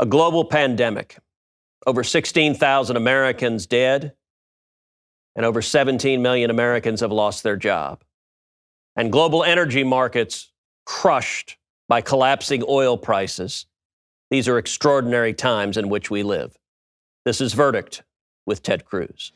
A global pandemic, over 16,000 Americans dead, and over 17 million Americans have lost their job. And global energy markets crushed by collapsing oil prices. These are extraordinary times in which we live. This is Verdict with Ted Cruz.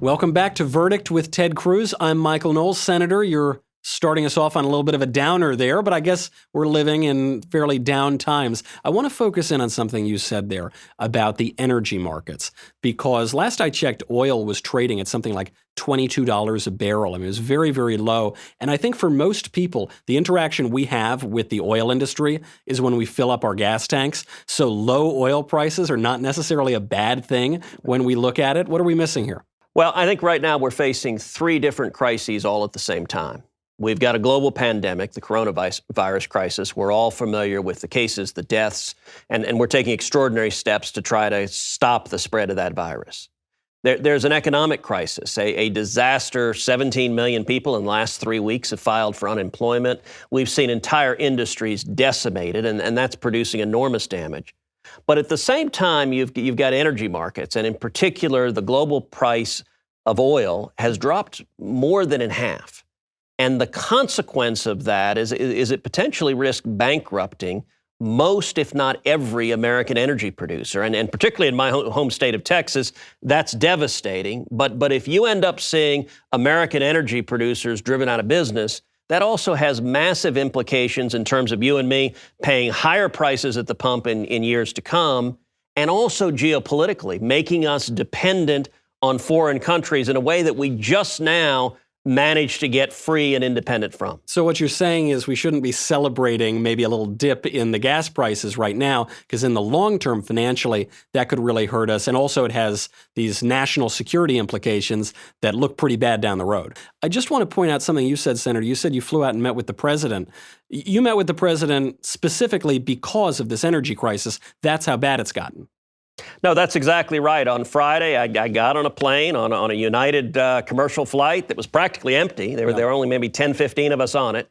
Welcome back to Verdict with Ted Cruz. I'm Michael Knowles. Senator, you're starting us off on a little bit of a downer there, but I guess we're living in fairly down times. I want to focus in on something you said there about the energy markets, because last I checked, oil was trading at something like $22 a barrel. I mean, it was very, very low. And I think for most people, the interaction we have with the oil industry is when we fill up our gas tanks. So low oil prices are not necessarily a bad thing when we look at it. What are we missing here? Well, I think right now we're facing three different crises all at the same time. We've got a global pandemic, the coronavirus crisis. We're all familiar with the cases, the deaths, and we're taking extraordinary steps to try to stop the spread of that virus. There's an economic crisis, a disaster. 17 million people in the last 3 weeks have filed for unemployment. We've seen entire industries decimated, and that's producing enormous damage. But at the same time, you've got energy markets, and in particular, the global price of oil has dropped more than in half. And the consequence of that is it potentially risks bankrupting most, if not every, American energy producer. And particularly in my home state of Texas, that's devastating. But if you end up seeing American energy producers driven out of business, that also has massive implications in terms of you and me paying higher prices at the pump in years to come, and also geopolitically, making us dependent on foreign countries in a way that we just now managed to get free and independent from. So what you're saying is we shouldn't be celebrating maybe a little dip in the gas prices right now, because in the long term, financially, that could really hurt us. And also it has these national security implications that look pretty bad down the road. I just want to point out something you said, Senator. You said you flew out and met with the president. You met with the president specifically because of this energy crisis. That's how bad it's gotten. No, that's exactly right. On Friday, I got on a plane on a United commercial flight that was practically empty. There were only maybe 10, 15 of us on it.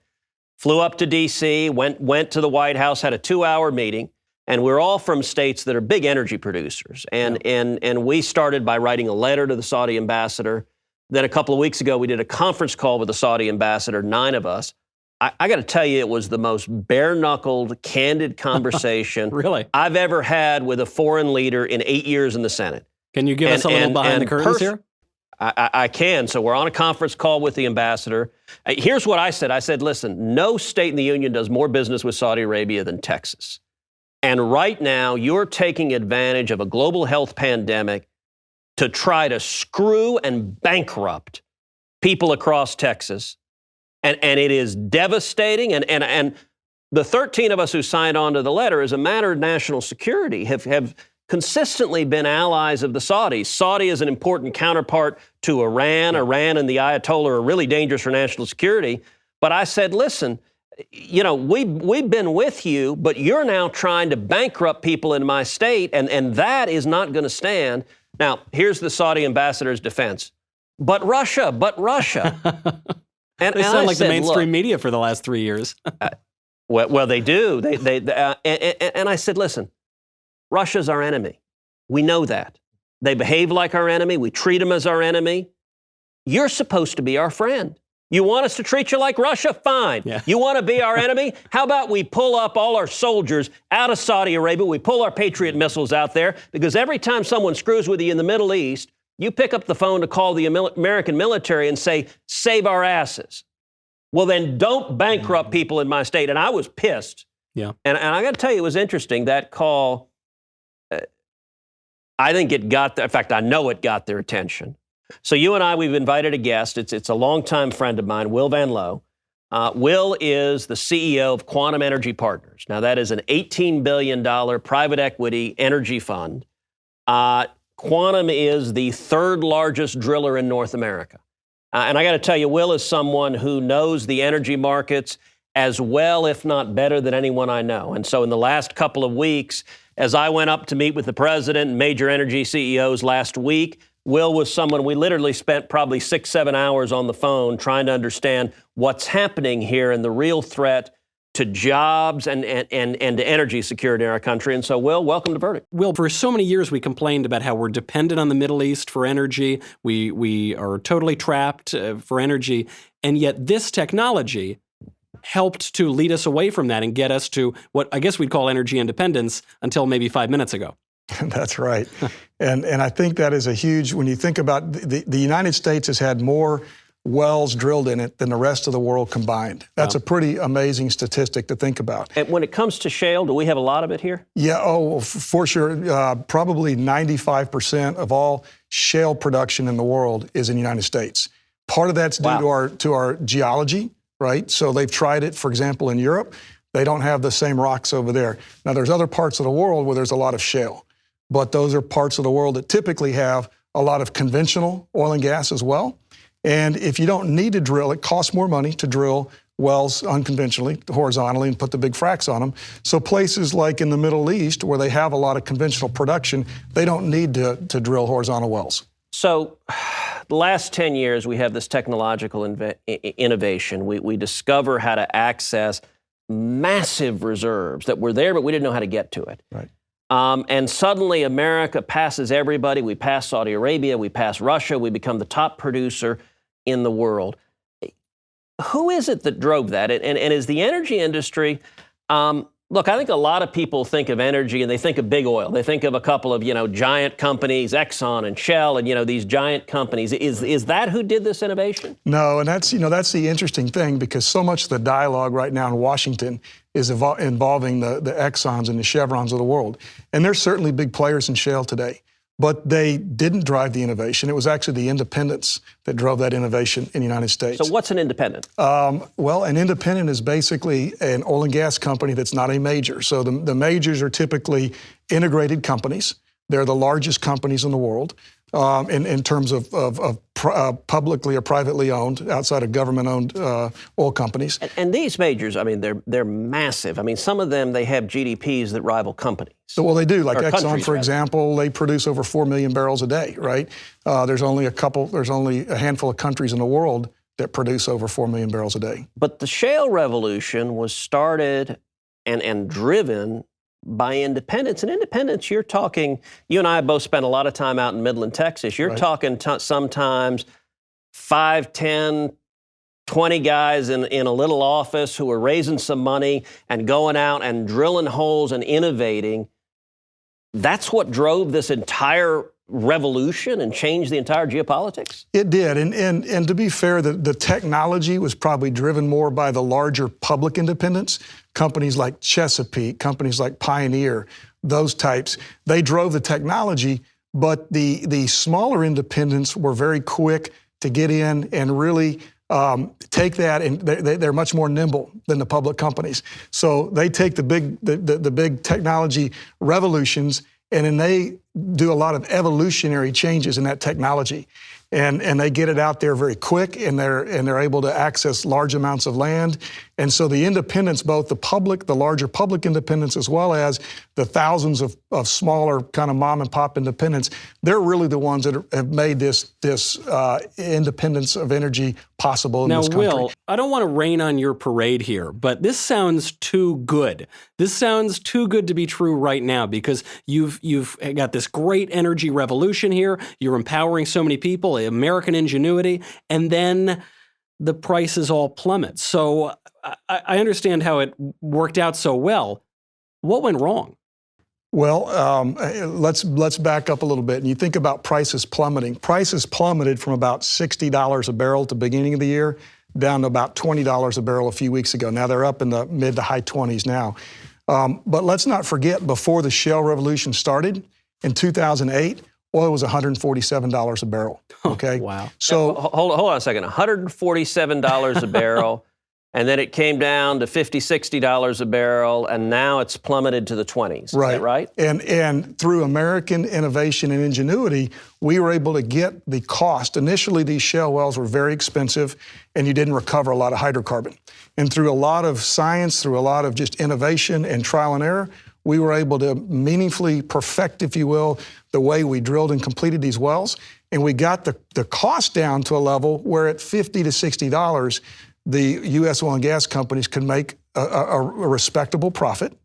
Flew up to D.C., went to the White House, had a 2-hour meeting, and we're all from states that are big energy producers. And we started by writing a letter to the Saudi ambassador. Then a couple of weeks ago, we did a conference call with the Saudi ambassador, 9 of us. I got to tell you, it was the most bare-knuckled, candid conversation really I've ever had with a foreign leader in 8 years in the Senate. Can you give us a little behind the curtains here? I can. So we're on a conference call with the ambassador. Here's what I said. I said, listen, no state in the union does more business with Saudi Arabia than Texas. And right now, you're taking advantage of a global health pandemic to try to screw and bankrupt people across Texas. And it is devastating. And the 13 of us who signed on to the letter, as a matter of national security, have consistently been allies of the Saudis. Saudi is an important counterpart to Iran. Iran and the Ayatollah are really dangerous for national security. But I said, listen, you know, we've been with you, but you're now trying to bankrupt people in my state, and that is not going to stand. Now, here's the Saudi ambassador's defense. But Russia. They sound like the mainstream media for the last 3 years. well, they do. And I said, listen, Russia's our enemy. We know that. They behave like our enemy. We treat them as our enemy. You're supposed to be our friend. You want us to treat you like Russia? Fine. Yeah. You want to be our enemy? How about we pull up all our soldiers out of Saudi Arabia? We pull our Patriot missiles out there, because every time someone screws with you in the Middle East, you pick up the phone to call the American military and say, save our asses. Well, then don't bankrupt people in my state. And I was pissed. Yeah. And I got to tell you, it was interesting. That call, I think it got, in fact, I know it got their attention. So you and I, we've invited a guest. It's a longtime friend of mine, Wil VanLoh. Wil is the CEO of Quantum Energy Partners. Now, that is an $18 billion private equity energy fund. Quantum is the third largest driller in North America. And I got to tell you, Wil is someone who knows the energy markets as well, if not better, than anyone I know. And so in the last couple of weeks, as I went up to meet with the president and major energy CEOs last week, Will was someone we literally spent probably 6-7 hours on the phone trying to understand what's happening here and the real threat to jobs and to energy security in our country. And so, Will, welcome to Verdict. Will, for so many years we complained about how we're dependent on the Middle East for energy. We are totally trapped for energy. And yet this technology helped to lead us away from that and get us to what I guess we'd call energy independence until maybe 5 minutes ago. That's right. And I think that is a huge, when you think about the United States has had more wells drilled in it than the rest of the world combined. That's a pretty amazing statistic to think about. And when it comes to shale, do we have a lot of it here? Yeah, for sure. Probably 95% of all shale production in the world is in the United States. Part of that's due to our geology, right? So they've tried it, for example, in Europe. They don't have the same rocks over there. Now, there's other parts of the world where there's a lot of shale, but those are parts of the world that typically have a lot of conventional oil and gas as well. And if you don't need to drill, it costs more money to drill wells unconventionally, horizontally, and put the big fracks on them. So places like in the Middle East, where they have a lot of conventional production, they don't need to drill horizontal wells. So the last 10 years, we have this technological innovation. We discover how to access massive reserves that were there, but we didn't know how to get to it. Right. And suddenly America passes everybody. We pass Saudi Arabia, we pass Russia, we become the top producer in the world. Who is it that drove that? And is the energy industry, look, I think a lot of people think of energy and they think of big oil. They think of a couple of, giant companies, Exxon and Shell and, these giant companies. Is that who did this innovation? No, and that's the interesting thing, because so much of the dialogue right now in Washington is involving the Exxons and the Chevrons of the world. And there's certainly big players in shale today, but they didn't drive the innovation. It was actually the independents that drove that innovation in the United States. So what's an independent? Well, an independent is basically an oil and gas company that's not a major. So the majors are typically integrated companies. They're the largest companies in the world in terms of publicly or privately owned, outside of government-owned oil companies. And these majors, I mean, they're massive. I mean, some of them, they have GDPs that rival companies. So, well, they do. Like Exxon, for rather. example, they produce over 4 million barrels a day, right? There's only a handful of countries in the world that produce over 4 million barrels a day. But the shale revolution was started and driven by independents. And independents, you're talking, you and I both spent a lot of time out in Midland, Texas. You're talking sometimes 5, 10, 20 guys in a little office who are raising some money and going out and drilling holes and innovating. That's what drove this entire revolution and changed the entire geopolitics? It did. And to be fair, the technology was probably driven more by the larger public independents. Companies like Chesapeake, companies like Pioneer, those types. They drove the technology, but the smaller independents were very quick to get in and really take that, and they're much more nimble than the public companies. So they take the big technology revolutions, and then they do a lot of evolutionary changes in that technology. And they get it out there very quick, and they're able to access large amounts of land. And so the independents, both the larger public independents, as well as the thousands of smaller kind of mom and pop independents, they're really the ones that have made this independence of energy possible in this country. Now, Will, I don't want to rain on your parade here, but this sounds too good. This sounds too good to be true right now, because you've got this great energy revolution here. You're empowering so many people, American ingenuity, and then the prices all plummet. So I understand how it worked out so well. What went wrong? Well, let's back up a little bit. And you think about prices plummeting. Prices plummeted from about $60 a barrel at the beginning of the year down to about $20 a barrel a few weeks ago. Now they're up in the mid to high 20s now. But let's not forget, before the shale revolution started in 2008, oil was $147 a barrel. Okay. Wow. So hold on a second. $147 a barrel, and then it came down to $50, $60 a barrel, and now it's plummeted to the 20s. Right. Is that right? And through American innovation and ingenuity, we were able to get the cost. Initially, these shale wells were very expensive, and you didn't recover a lot of hydrocarbon. And through a lot of science, through a lot of just innovation and trial and error, we were able to meaningfully perfect, if you will, the way we drilled and completed these wells. And we got the cost down to a level where at $50 to $60, the U.S. oil and gas companies can make a respectable profit.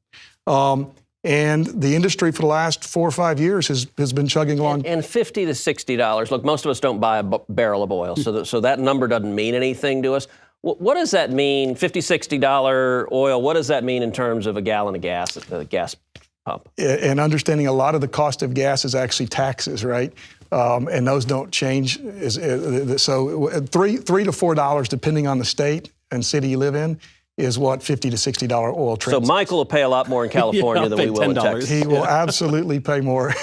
And the industry for the last 4 or 5 years has been chugging along. And $50 to $60, look, most of us don't buy a barrel of oil, so that number doesn't mean anything to us. What does that mean, $50, $60 oil, what does that mean in terms of a gallon of gas at the gas pump? And understanding a lot of the cost of gas is actually taxes, right? And those don't change. So $3 to $4, depending on the state and city you live in, is what $50 to $60 oil translates. So Michael will pay a lot more in California than we will in Texas. He will absolutely pay more.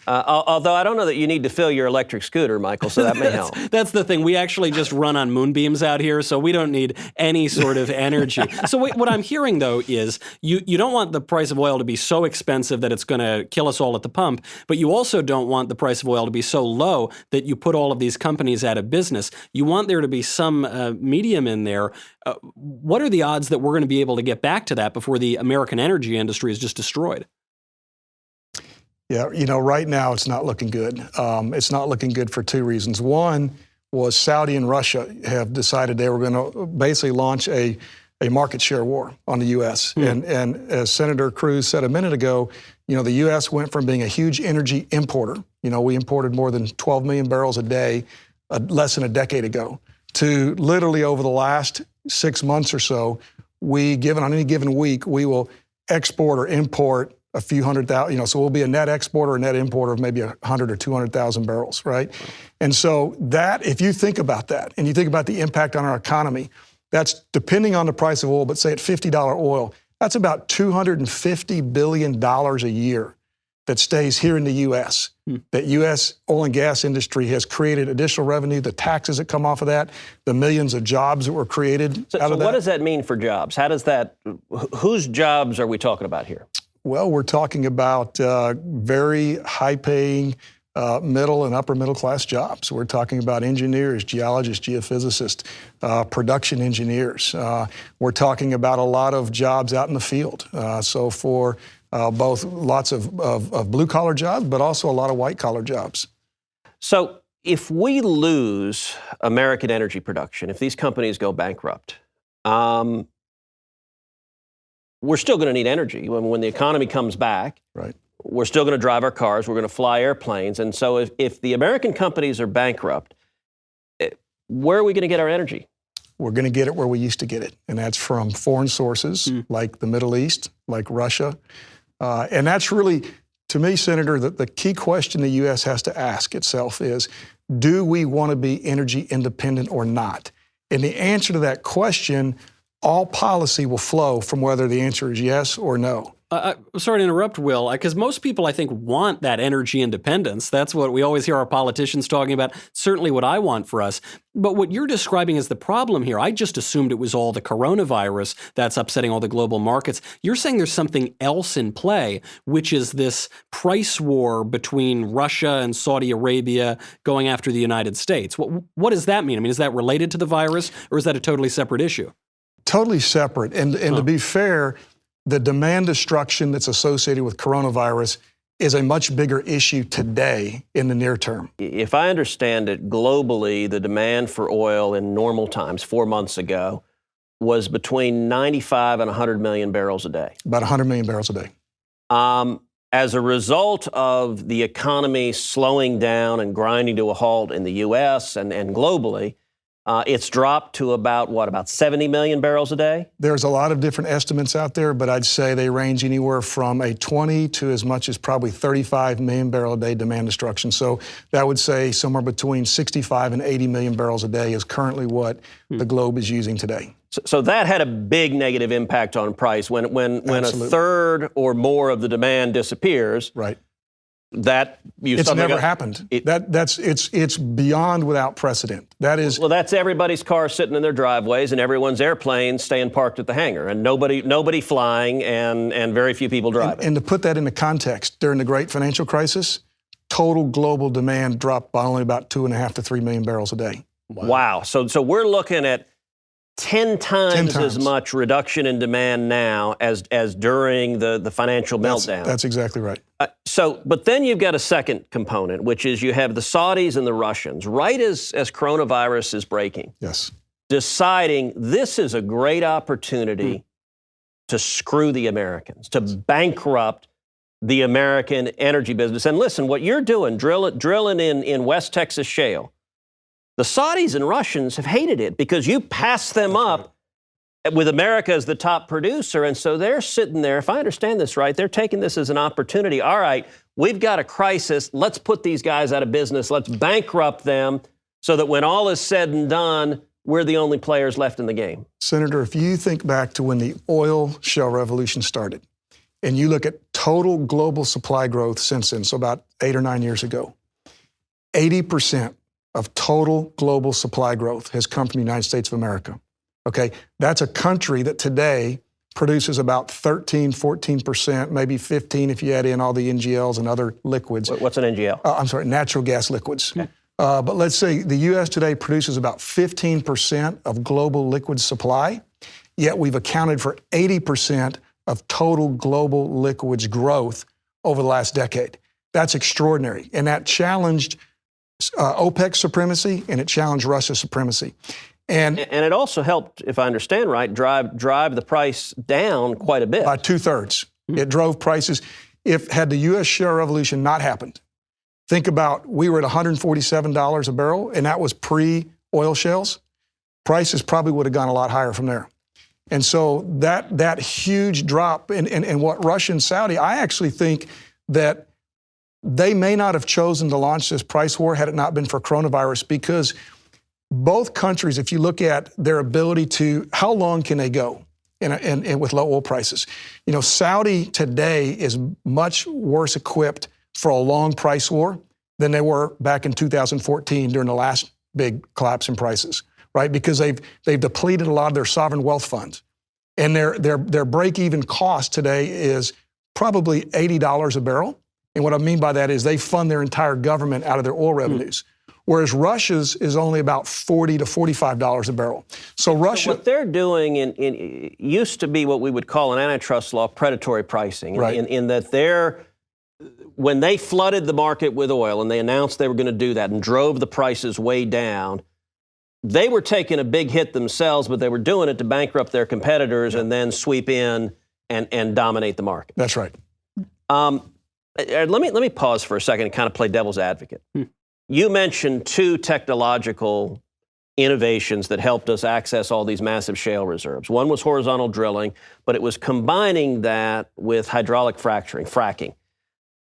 Although I don't know that you need to fill your electric scooter, Michael, so that may help. That's the thing. We actually just run on moonbeams out here, so we don't need any sort of energy. So what I'm hearing, though, is you don't want the price of oil to be so expensive that it's going to kill us all at the pump, but you also don't want the price of oil to be so low that you put all of these companies out of business. You want there to be some medium in there. What are the odds that we're going to be able to get back to that before the American energy industry is just destroyed? Yeah, right now it's not looking good. It's not looking good for 2 reasons. One was Saudi and Russia have decided they were going to basically launch a market share war on the U.S. And as Senator Cruz said a minute ago, the U.S. went from being a huge energy importer. We imported more than 12 million barrels a day less than a decade ago, to literally over the last 6 months or so, on any given week, we will export or import a few 100,000, so we'll be a net exporter or net importer of maybe 100 or 200,000 barrels, right? And so that, if you think about that, and you think about the impact on our economy, that's depending on the price of oil, but say at $50 oil, that's about $250 billion a year that stays here in the U.S. That U.S. oil and gas industry has created additional revenue, the taxes that come off of that, the millions of jobs that were created out of that. So what does that mean for jobs? Whose jobs are we talking about here? Well, we're talking about very high-paying middle and upper middle-class jobs. We're talking about engineers, geologists, geophysicists, production engineers. We're talking about a lot of jobs out in the field. So for both lots of blue-collar jobs, but also a lot of white-collar jobs. So if we lose American energy production, if these companies go bankrupt, we're still going to need energy. When the economy comes back, right, we're still going to drive our cars, we're going to fly airplanes. And so if the American companies are bankrupt, where are we going to get our energy? We're going to get it where we used to get it, and that's from foreign sources like the Middle East, like Russia. And that's really, to me, Senator, the key question the U.S. has to ask itself is, do we want to be energy independent or not? And the answer to that question, all policy will flow from whether the answer is yes or no. Sorry to interrupt, Will, because most people, I think, want that energy independence. That's what we always hear our politicians talking about, certainly what I want for us. But what you're describing as the problem here, I just assumed it was all the coronavirus that's upsetting all the global markets. You're saying there's something else in play, which is this price war between Russia and Saudi Arabia going after the United States. What does that mean? I mean, is that related to the virus, or is that a totally separate issue? Totally separate. And to be fair, the demand destruction that's associated with coronavirus is a much bigger issue today in the near term. If I understand it, globally, the demand for oil in normal times, 4 months ago, was between 95 and 100 million barrels a day. About 100 million barrels a day. As a result of the economy slowing down and grinding to a halt in the U.S. and globally, it's dropped to about 70 million barrels a day? There's a lot of different estimates out there, but I'd say they range anywhere from a 20 to as much as probably 35 million barrel a day demand destruction. So that would say somewhere between 65 and 80 million barrels a day is currently what the globe is using today. So that had a big negative impact on price. When a third or more of the demand disappears, right. It's never happened. It's beyond without precedent. That is. Well, that's everybody's car sitting in their driveways and everyone's airplanes staying parked at the hangar, and nobody flying and very few people driving. And to put that into context, during the Great Financial Crisis, total global demand dropped by only about 2.5 to 3 million barrels a day. Wow. So we're looking at 10 times as times. much reduction in demand now as during the financial meltdown. That's exactly right. But then you've got a second component, which is you have the Saudis and the Russians, right as coronavirus is breaking. Yes. Deciding this is a great opportunity to screw the Americans, to bankrupt the American energy business. And listen, what you're doing, drilling in West Texas shale, the Saudis and Russians have hated it because you pass them up with America as the top producer. And so they're sitting there, if I understand this right, they're taking this as an opportunity. All right, we've got a crisis. Let's put these guys out of business. Let's bankrupt them so that when all is said and done, we're the only players left in the game. Senator, if you think back to when the oil shale revolution started, and you look at total global supply growth since then, so about 8 or 9 years ago, 80% of total global supply growth has come from the United States of America. Okay, that's a country that today produces about 13, 14%, maybe 15 if you add in all the NGLs and other liquids. What's an NGL? I'm sorry, natural gas liquids. Okay. But let's say the U.S. today produces about 15% of global liquid supply, yet we've accounted for 80% of total global liquids growth over the last decade. That's extraordinary, and that challenged OPEC supremacy, and it challenged Russia's supremacy. And it also helped, if I understand right, drive the price down quite a bit. By 2/3. It drove prices. Had the U.S. shale revolution not happened, think about we were at $147 a barrel, and that was pre-oil shales. Prices probably would have gone a lot higher from there. And so that huge drop in what Russia and Saudi, I actually think that they may not have chosen to launch this price war had it not been for coronavirus, because both countries, if you look at their ability to, how long can they go and with low oil prices? You know, Saudi today is much worse equipped for a long price war than they were back in 2014 during the last big collapse in prices, right? Because they've depleted a lot of their sovereign wealth funds. And their break-even cost today is probably $80 a barrel. And what I mean by that is they fund their entire government out of their oil revenues. Whereas Russia's is only about $40 to $45 a barrel. So Russia... So what they're doing used to be what we would call an antitrust law predatory pricing. Right. In that when they flooded the market with oil and they announced they were going to do that and drove the prices way down, they were taking a big hit themselves, but they were doing it to bankrupt their competitors and then sweep in and dominate the market. That's right. Let me pause for a second and kind of play devil's advocate. You mentioned two technological innovations that helped us access all these massive shale reserves. One was horizontal drilling, but it was combining that with hydraulic fracking.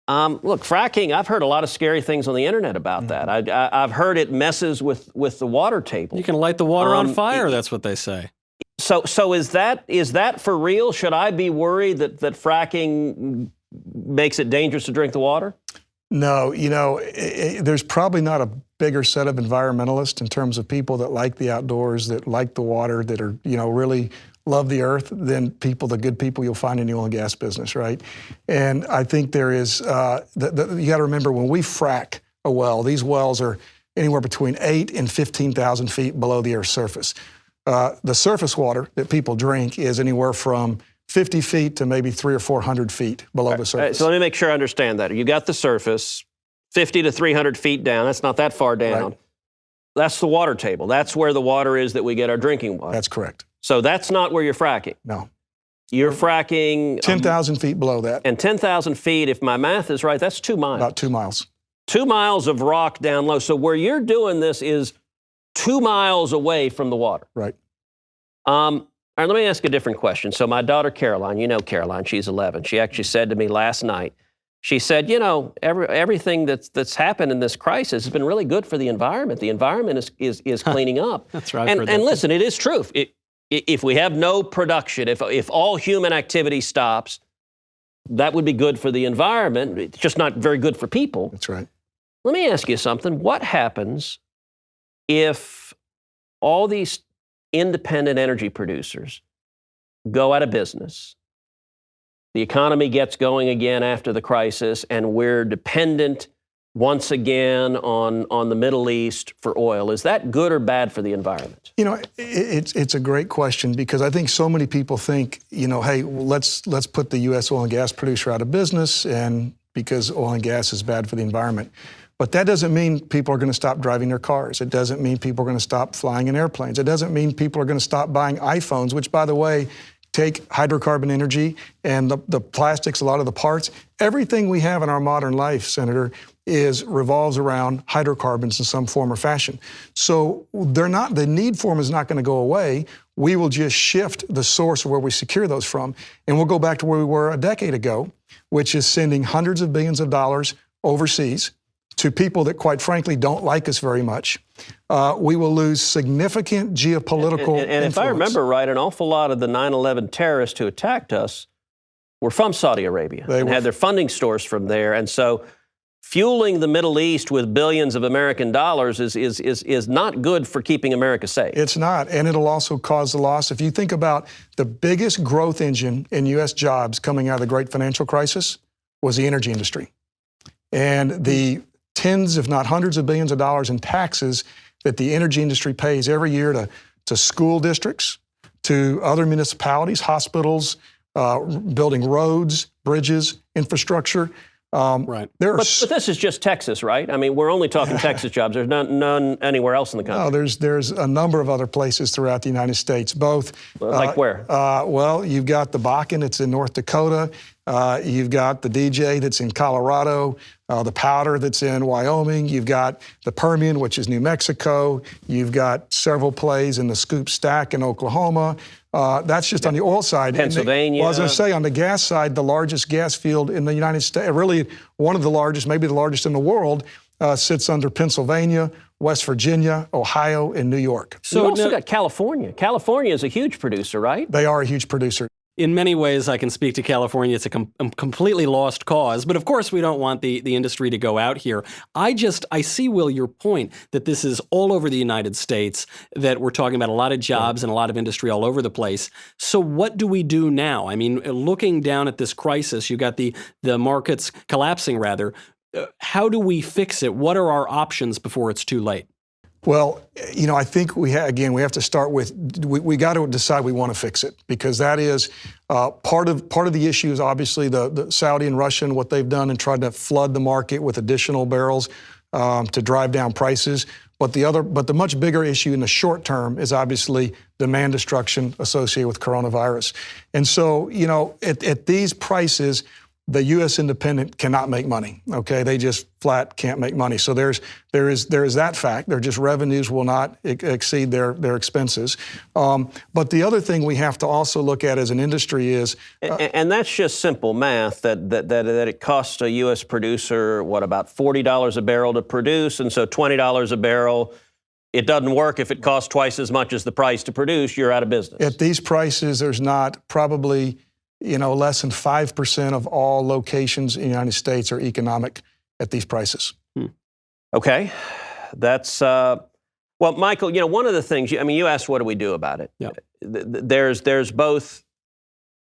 Look, fracking, I've heard a lot of scary things on the internet about that. I've heard it messes with the water table. You can light the water on fire, that's what they say. So is that for real? Should I be worried that fracking makes it dangerous to drink the water? No, you know, there's probably not a bigger set of environmentalists in terms of people that like the outdoors, that like the water, that are, you know, really love the earth than the good people you'll find in the oil and gas business, right? And I think there is, you got to remember when we frack a well, these wells are anywhere between 8 and 15,000 feet below the Earth's surface. The surface water that people drink is anywhere from 50 feet to maybe 300 or 400 feet below the surface. So let me make sure I understand that. You got the surface, 50 to 300 feet down. That's not that far down. Right. That's the water table. That's where the water is that we get our drinking water. That's correct. So that's not where you're fracking. No. You're fracking 10,000 feet below that. And 10,000 feet, if my math is right, that's 2 miles. About 2 miles. 2 miles of rock down low. So where you're doing this is 2 miles away from the water. Right. All right, let me ask a different question. So my daughter, Caroline, you know Caroline, she's 11. She actually said to me last night, she said, you know, everything that's happened in this crisis has been really good for the environment. The environment is cleaning up. That's right. And listen, it is true. If we have no production, if all human activity stops, that would be good for the environment. It's just not very good for people. That's right. Let me ask you something. What happens if all these independent energy producers go out of business? The economy gets going again after the crisis, and we're dependent once again on the Middle East for oil. Is that good or bad for the environment? You know, it's a great question, because I think so many people think, you know, hey, let's put the U.S. oil and gas producer out of business, and because oil and gas is bad for the environment. But that doesn't mean people are going to stop driving their cars. It doesn't mean people are going to stop flying in airplanes. It doesn't mean people are going to stop buying iPhones, which, by the way, take hydrocarbon energy, and the plastics, a lot of the parts. Everything we have in our modern life, Senator, revolves around hydrocarbons in some form or fashion. So the need for them is not going to go away. We will just shift the source of where we secure those from. And we'll go back to where we were a decade ago, which is sending hundreds of billions of dollars overseas to people that, quite frankly, don't like us very much. We will lose significant geopolitical and if I remember right, an awful lot of the 9/11 terrorists who attacked us were from Saudi Arabia and had their funding source from there. And so fueling the Middle East with billions of American dollars is not good for keeping America safe. It's not, and it'll also cause the loss. If you think about the biggest growth engine in U.S. jobs coming out of the great financial crisis was the energy industry. And the tens, if not hundreds of billions of dollars in taxes that the energy industry pays every year to school districts, to other municipalities, hospitals, building roads, bridges, infrastructure. Right. But this is just Texas, right? I mean, we're only talking Texas jobs. There's none anywhere else in the country. No, there's a number of other places throughout the United States, both. Like where? Well, you've got the Bakken, it's in North Dakota. You've got the DJ that's in Colorado, the Powder that's in Wyoming. You've got the Permian, which is New Mexico. You've got several plays in the Scoop Stack in Oklahoma. That's just on the oil side. Pennsylvania. Well, as I say, on the gas side, the largest gas field in the United States, really one of the largest, maybe the largest in the world, sits under Pennsylvania, West Virginia, Ohio, and New York. So you also got California. California is a huge producer, right? They are a huge producer. In many ways, I can speak to California. It's a completely lost cause. But of course, we don't want the industry to go out here. I see, Wil, your point that this is all over the United States, that we're talking about a lot of jobs and a lot of industry all over the place. So what do we do now? I mean, looking down at this crisis, you got the markets collapsing, rather. How do we fix it? What are our options before it's too late? Well, you know, I think we have to start with, we got to decide we want to fix it, because that is part of the issue is obviously the Saudi and Russian, what they've done and tried to flood the market with additional barrels to drive down prices. But the much bigger issue in the short term is obviously demand destruction associated with coronavirus. And so, you know, at these prices, the U.S. independent cannot make money. Okay, they just flat can't make money. So there is that fact. Their just revenues will not exceed their expenses. But the other thing we have to also look at as an industry is, and that's just simple math. That it costs a U.S. producer what, about $40 a barrel to produce, and so $20 a barrel. It doesn't work if it costs twice as much as the price to produce. You're out of business. At these prices, there's not probably, you know, less than 5% of all locations in the United States are economic at these prices. Okay. That's, well, Michael, you know, one of the things, you asked what do we do about it? Yeah. There's both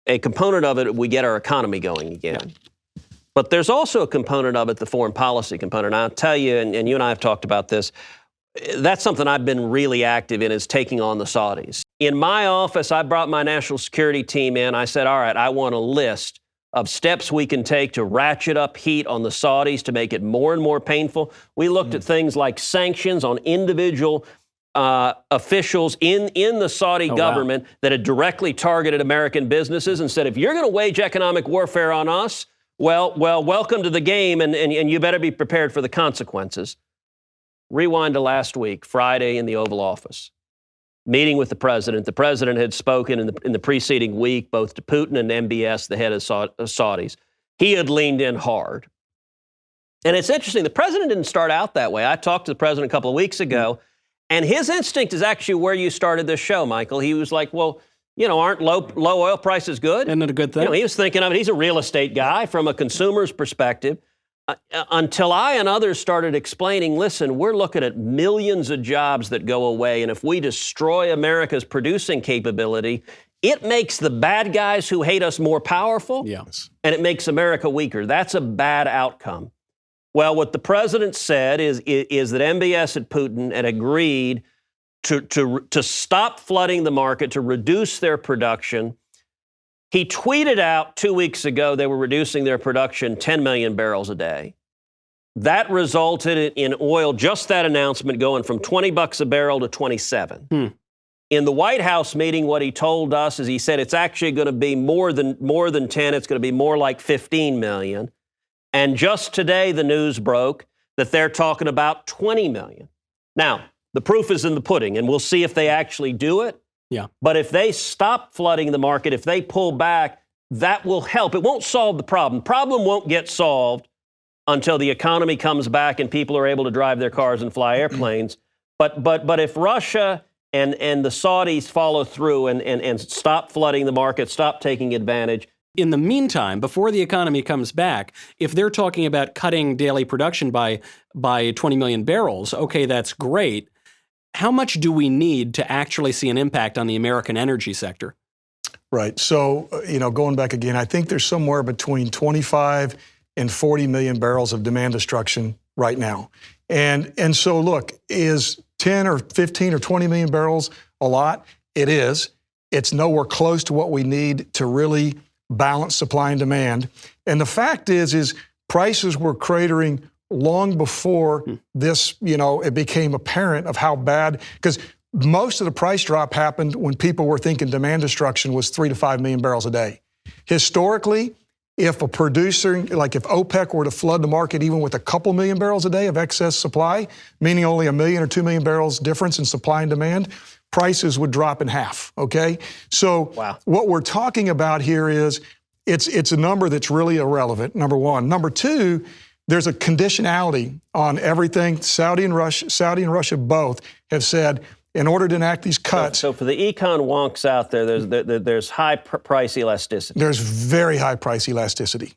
a component of it, we get our economy going again. Yeah. But there's also a component of it, the foreign policy component. I'll tell you, and you and I have talked about this, that's something I've been really active in, is taking on the Saudis. In my office, I brought my national security team in. I said, all right, I want a list of steps we can take to ratchet up heat on the Saudis to make it more and more painful. We looked at things like sanctions on individual officials in the Saudi government that had directly targeted American businesses and said, if you're going to wage economic warfare on us, well, welcome to the game, and you better be prepared for the consequences. Rewind to last week, Friday, in the Oval Office. Meeting with the president. The president had spoken in the preceding week, both to Putin and MBS, the head of Saudis. He had leaned in hard. And it's interesting, the president didn't start out that way. I talked to the president a couple of weeks ago, and his instinct is actually where you started this show, Michael. He was like, well, you know, aren't low oil prices good? Isn't it a good thing? You know, he was thinking of it. He's a real estate guy from a consumer's perspective. Until I and others started explaining, listen, we're looking at millions of jobs that go away, and if we destroy America's producing capability, it makes the bad guys who hate us more powerful, and it makes America weaker. That's a bad outcome. Well, what the president said is that MBS and Putin had agreed to stop flooding the market, to reduce their production. He tweeted out 2 weeks ago they were reducing their production 10 million barrels a day. That resulted in oil, just that announcement, going from $20 a barrel to 27. In the White House meeting, what he told us is he said it's actually going to be more than 10. It's going to be more like 15 million. And just today, the news broke that they're talking about 20 million. Now, the proof is in the pudding, and we'll see if they actually do it. Yeah. But if they stop flooding the market, if they pull back, that will help. It won't solve the problem. The problem won't get solved until the economy comes back and people are able to drive their cars and fly airplanes. But if Russia and the Saudis follow through and stop flooding the market, stop taking advantage. In the meantime, before the economy comes back, if they're talking about cutting daily production by 20 million barrels, okay, that's great. How much do we need to actually see an impact on the American energy sector? Right. So, going back again, I think there's somewhere between 25 and 40 million barrels of demand destruction right now. And so, look, is 10 or 15 or 20 million barrels a lot? It is. It's nowhere close to what we need to really balance supply and demand. And the fact is prices were cratering long before this, it became apparent of how bad, because most of the price drop happened when people were thinking demand destruction was 3 to 5 million barrels a day. Historically, if a producer, like if OPEC were to flood the market even with a couple million barrels a day of excess supply, meaning only 1 million or 2 million barrels difference in supply and demand, prices would drop in half, okay? So What we're talking about here is it's a number that's really irrelevant, number one. Number two, there's a conditionality on everything. Saudi and Russia both have said, in order to enact these cuts. So for the econ wonks out there, there's high price elasticity. There's very high price elasticity.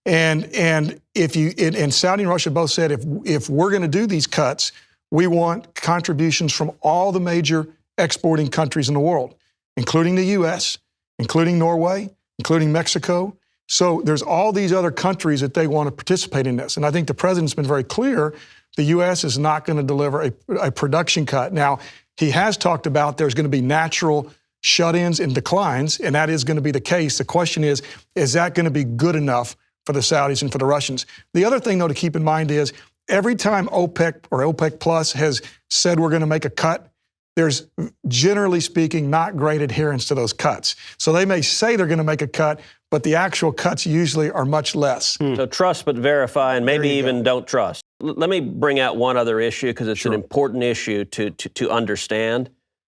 And Saudi and Russia both said, if we're going to do these cuts, we want contributions from all the major exporting countries in the world, including the U.S., including Norway, including Mexico. So there's all these other countries that they want to participate in this. And I think the president's been very clear, the U.S. is not going to deliver a production cut. Now, he has talked about there's going to be natural shut-ins and declines, and that is going to be the case. The question is that going to be good enough for the Saudis and for the Russians? The other thing, though, to keep in mind is every time OPEC or OPEC Plus has said we're going to make a cut, there's, generally speaking, not great adherence to those cuts. So they may say they're going to make a cut, but the actual cuts usually are much less. So trust but verify, and maybe even don't trust. Let me bring out one other issue, because it's an important issue to understand.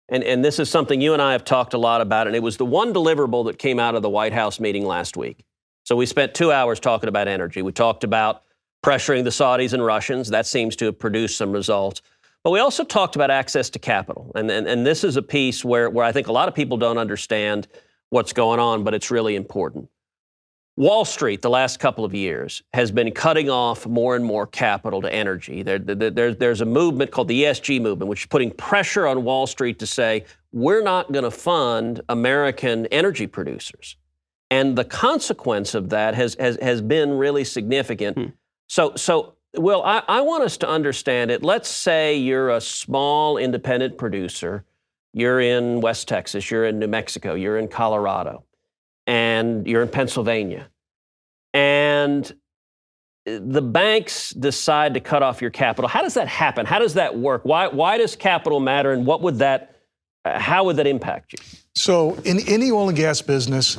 And this is something you and I have talked a lot about, and it was the one deliverable that came out of the White House meeting last week. So we spent 2 hours talking about energy. We talked about pressuring the Saudis and Russians. That seems to have produced some results. But we also talked about access to capital. And this is a piece where I think a lot of people don't understand what's going on, but it's really important. Wall Street, the last couple of years, has been cutting off more and more capital to energy. There's a movement called the ESG movement, which is putting pressure on Wall Street to say, we're not going to fund American energy producers. And the consequence of that has been really significant. So Will, I want us to understand it. Let's say you're a small independent producer. You're in West Texas, you're in New Mexico, you're in Colorado, and you're in Pennsylvania. And the banks decide to cut off your capital. How does that happen? How does that work? Why does capital matter, and how would that impact you? So in any oil and gas business,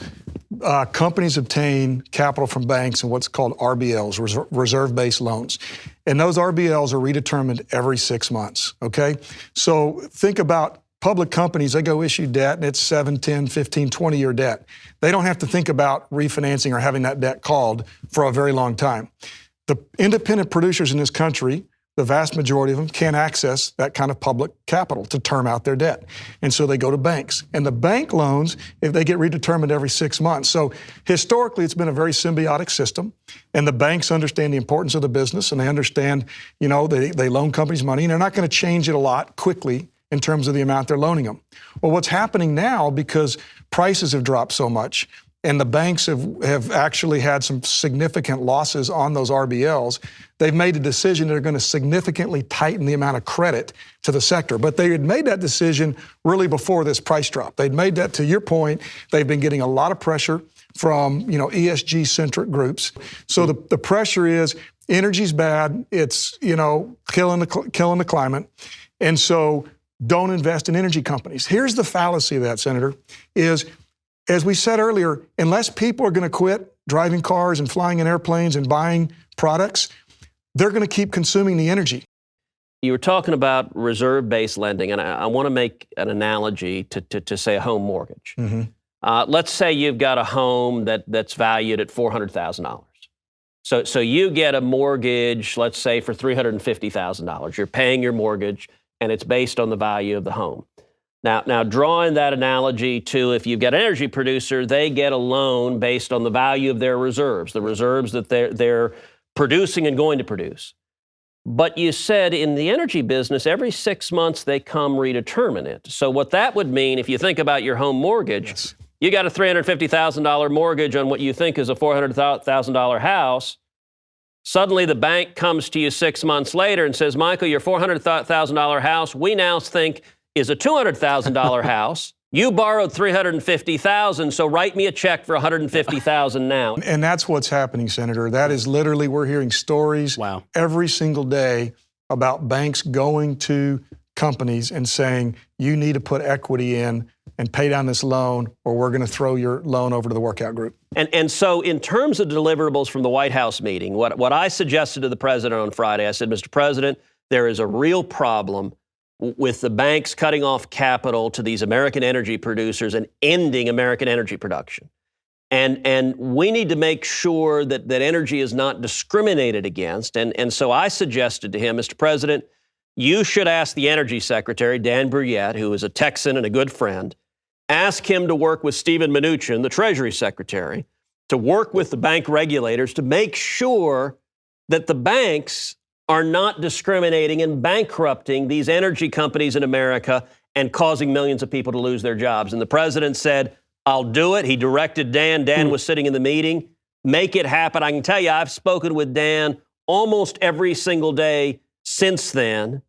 companies obtain capital from banks and what's called RBLs, reserve-based loans. And those RBLs are redetermined every 6 months, okay? So think about public companies, they go issue debt, and it's 7, 10, 15, 20-year debt. They don't have to think about refinancing or having that debt called for a very long time. The independent producers in this country, the vast majority of them can't access that kind of public capital to term out their debt. And so they go to banks. And the bank loans, if they get redetermined every 6 months. So historically, it's been a very symbiotic system. And the banks understand the importance of the business, and they understand, they loan companies money, and they're not going to change it a lot quickly in terms of the amount they're loaning them. Well, what's happening now, because prices have dropped so much, and the banks have actually had some significant losses on those RBLs, they've made a decision they're going to significantly tighten the amount of credit to the sector. But they had made that decision really before this price drop. They'd made that, to your point, they've been getting a lot of pressure from ESG-centric groups. So the pressure is energy's bad, it's killing the climate, and so don't invest in energy companies. Here's the fallacy of that, Senator, is, as we said earlier, unless people are going to quit driving cars and flying in airplanes and buying products, they're going to keep consuming the energy. You were talking about reserve-based lending, and I want to make an analogy to say a home mortgage. Mm-hmm. Let's say you've got a home that's valued at $400,000. So you get a mortgage, let's say, for $350,000. You're paying your mortgage, and it's based on the value of the home. Now, drawing that analogy to if you've got an energy producer, they get a loan based on the value of their reserves, the reserves that they're producing and going to produce. But you said in the energy business, every 6 months they come redetermine it. So what that would mean, if you think about your home mortgage, Yes. You got a $350,000 mortgage on what you think is a $400,000 house. Suddenly the bank comes to you 6 months later and says, Michael, your $400,000 house, we now think is a $200,000 house. You borrowed $350,000, so write me a check for $150,000 now. And that's what's happening, Senator. That is literally, we're hearing stories every single day about banks going to companies and saying, you need to put equity in and pay down this loan, or we're going to throw your loan over to the workout group. And so in terms of deliverables from the White House meeting, what I suggested to the president on Friday, I said, Mr. President, there is a real problem with the banks cutting off capital to these American energy producers and ending American energy production. And we need to make sure that energy is not discriminated against. And so I suggested to him, Mr. President, you should ask the Energy Secretary, Dan Brouillette, who is a Texan and a good friend, ask him to work with Steven Mnuchin, the Treasury Secretary, to work with the bank regulators to make sure that the banks are not discriminating and bankrupting these energy companies in America and causing millions of people to lose their jobs. And the president said, I'll do it. He directed Dan. Dan was sitting in the meeting. Make it happen. I can tell you, I've spoken with Dan almost every single day since then,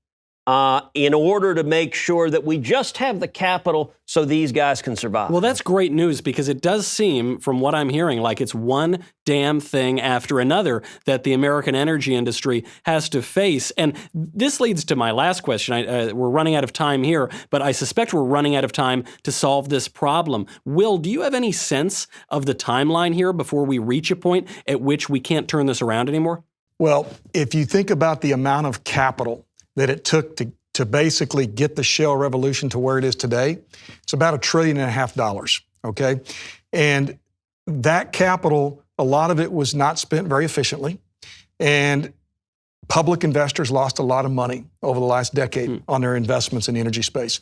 in order to make sure that we just have the capital so these guys can survive. Well, that's great news, because it does seem, from what I'm hearing, like it's one damn thing after another that the American energy industry has to face. And this leads to my last question. We're running out of time here, but I suspect we're running out of time to solve this problem. Wil, do you have any sense of the timeline here before we reach a point at which we can't turn this around anymore? Well, if you think about the amount of capital that it took to basically get the shale revolution to where it is today, it's about $1.5 trillion, okay? And that capital, a lot of it was not spent very efficiently, and public investors lost a lot of money over the last decade on their investments in the energy space.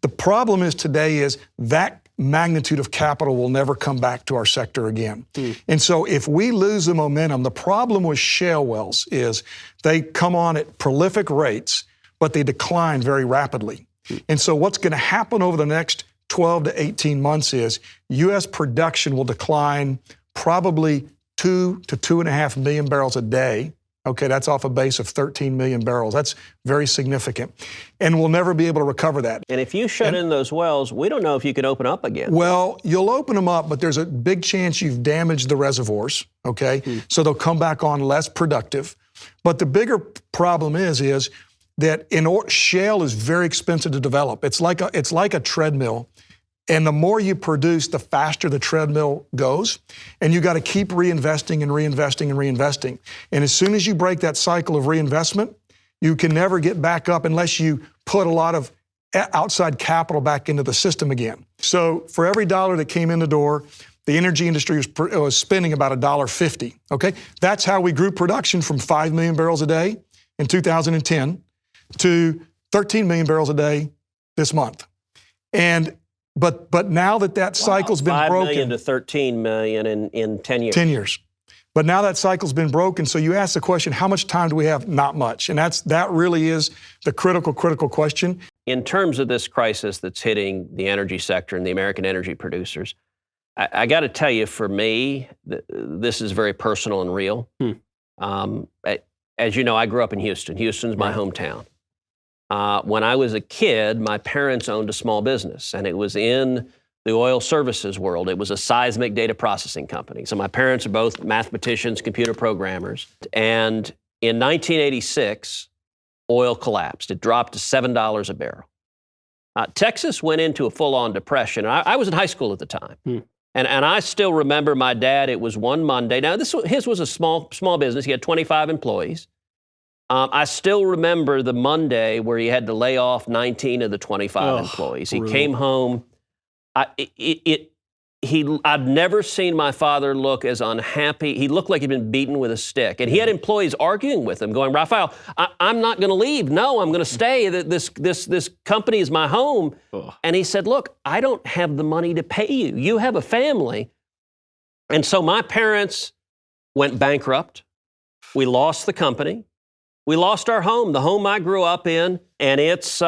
The problem is today is that magnitude of capital will never come back to our sector again. And so if we lose the momentum, the problem with shale wells is they come on at prolific rates, but they decline very rapidly. And so what's going to happen over the next 12 to 18 months is U.S. production will decline probably 2 to 2.5 million barrels a day. Okay, that's off a base of 13 million barrels. That's very significant. And we'll never be able to recover that. And if you shut in those wells, we don't know if you can open up again. Well, you'll open them up, but there's a big chance you've damaged the reservoirs, okay? So they'll come back on less productive. But the bigger problem is that shale is very expensive to develop. It's like a treadmill. And the more you produce, the faster the treadmill goes. And you got to keep reinvesting and reinvesting and reinvesting. And as soon as you break that cycle of reinvestment, you can never get back up unless you put a lot of outside capital back into the system again. So for every dollar that came in the door, the energy industry was spending about $1.50, okay? That's how we grew production from 5 million barrels a day in 2010 to 13 million barrels a day this month. But now that cycle's been broken. 5 million to 13 million in 10 years. 10 years. But now that cycle's been broken, so you ask the question, how much time do we have? Not much. And that really is the critical question. In terms of this crisis that's hitting the energy sector and the American energy producers, I got to tell you, for me, this is very personal and real. As you know, I grew up in Houston. Houston's my hometown. When I was a kid, my parents owned a small business, and it was in the oil services world. It was a seismic data processing company. So my parents are both mathematicians, computer programmers. And in 1986, oil collapsed. It dropped to $7 a barrel. Texas went into a full-on depression. I was in high school at the time. And I still remember my dad, it was one Monday. Now, his was a small business. He had 25 employees. I still remember the Monday where he had to lay off 19 of the 25 employees. He came home. I'd never seen my father look as unhappy. He looked like he'd been beaten with a stick. And he had employees arguing with him, going, Rafael, I'm not going to leave. No, I'm going to stay. This company is my home. And he said, look, I don't have the money to pay you. You have a family. And so my parents went bankrupt. We lost the company. We lost our home, the home I grew up in. And it's...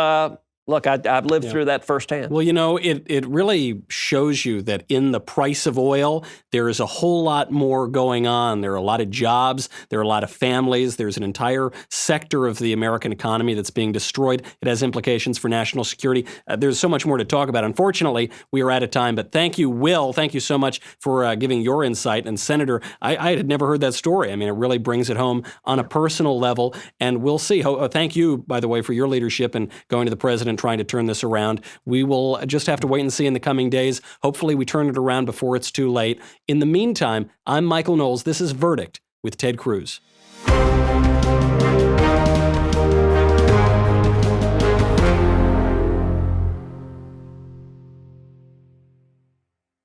Look, I've lived through that firsthand. Well, you know, it really shows you that in the price of oil, there is a whole lot more going on. There are a lot of jobs. There are a lot of families. There's an entire sector of the American economy that's being destroyed. It has implications for national security. There's so much more to talk about. Unfortunately, we are out of time. But thank you, Wil. Thank you so much for giving your insight. And Senator, I had never heard that story. I mean, it really brings it home on a personal level. And we'll see. Thank you, by the way, for your leadership and going to the president, trying to turn this around. We will just have to wait and see in the coming days. Hopefully we turn it around before it's too late. In the meantime, I'm Michael Knowles. This is Verdict with Ted Cruz.